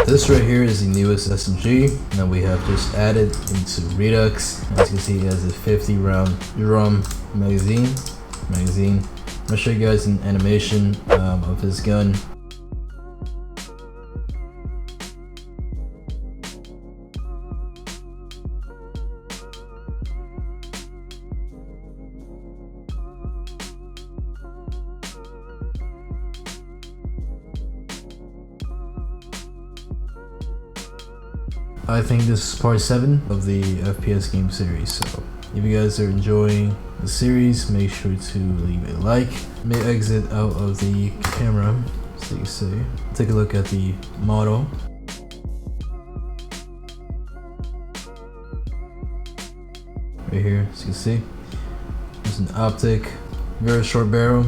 This right here is the newest SMG that we have just added into Redux. As you can see, it has a 50 round drum magazine. I'm gonna show you guys an animation of his gun. I think this is part 7 of the FPS game series, so if you guys are enjoying the series, make sure to leave a like. May exit out of the camera so you can see. Take a look at the model. Right here, as you can see. There's an optic, very short barrel.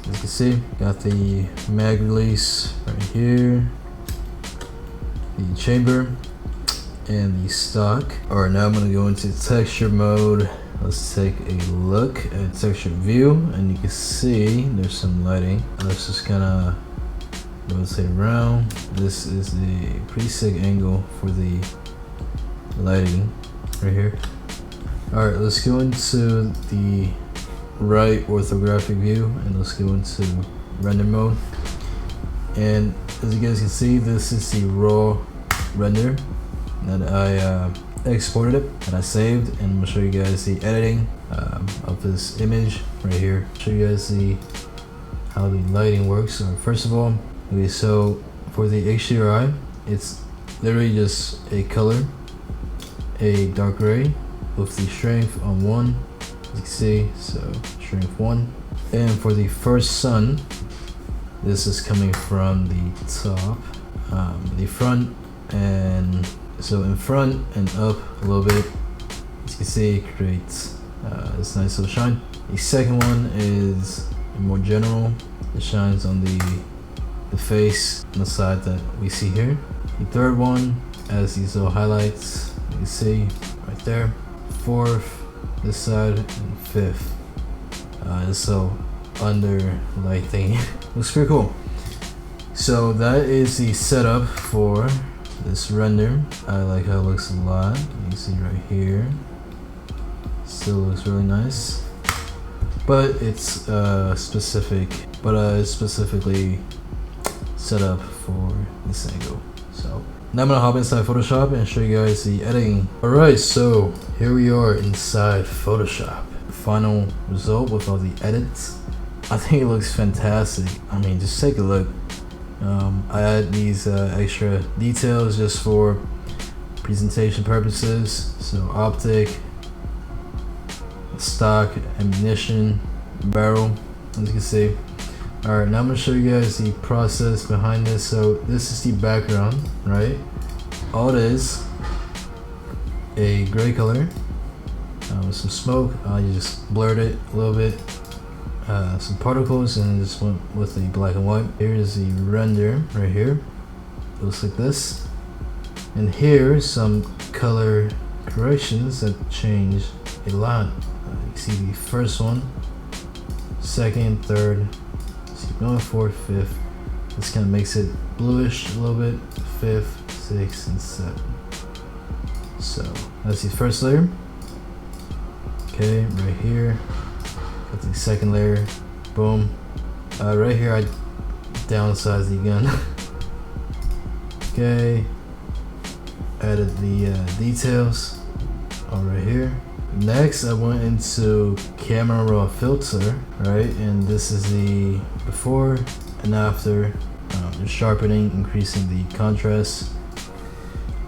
As you can see, got the mag release right here, the chamber, and the stock. Alright, now I'm gonna go into texture mode. Let's take a look at texture view, and you can see there's some lighting. Let's just kind of rotate around. This is a pretty sick angle for the lighting right here. Alright, let's go into the right orthographic view, and let's go into render mode. And as you guys can see, this is the raw render that I exported it and I saved, and I'm gonna show you guys the editing of this image right here. Show you guys how the lighting works. So first of all, okay, so for the Hdri, it's literally just a color, a dark gray with the strength on 1, as you can see, so strength 1. And for the first sun, this is coming from the top, the front, and so in front and up a little bit, as you can see, it creates this nice little shine. The second one is more general. It shines on the face on the side that we see here. The third one has these little highlights, you can see right there. Fourth, this side, and fifth, this little underlight thing. Looks pretty cool. So that is the setup for this render. I like how it looks a lot. You can see right here, still looks really nice, but it's specifically set up for this angle. So now I'm gonna hop inside Photoshop and show you guys the editing. Alright, so here we are inside Photoshop. Final result with all the edits. I think it looks fantastic. I mean, just take a look. I add these extra details just for presentation purposes. So optic, stock, ammunition, barrel, as you can see. Alright, now I'm going to show you guys the process behind this. So this is the background, right? All it is, a gray color with some smoke. You just blurred it a little bit. Some particles, and just went with the black and white. Here's the render right here. It looks like this. And here some color corrections that change a lot. You can see the first one, second, third, keep going, fourth, fifth. This kind of makes it bluish a little bit. Fifth, sixth, and seventh. So that's the first layer. Okay, right here. Got the second layer, boom. Right here I downsized the gun. Okay, added the details all right here. Next I went into camera raw filter, right? And this is the before and after, the sharpening, increasing the contrast.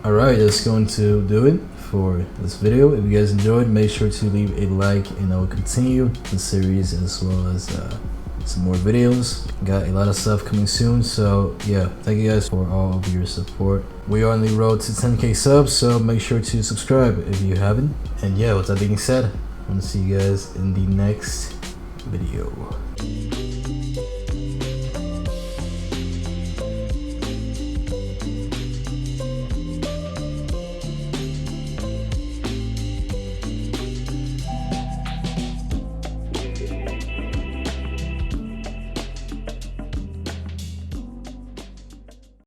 Alright, that's going to do it for this video. If you guys enjoyed, make sure to leave a like, and I will continue the series as well as some more videos. Got a lot of stuff coming soon, so yeah, thank you guys for all of your support. We are on the road to 10k subs, so make sure to subscribe if you haven't. And yeah, with that being said, I'm gonna see you guys in the next video.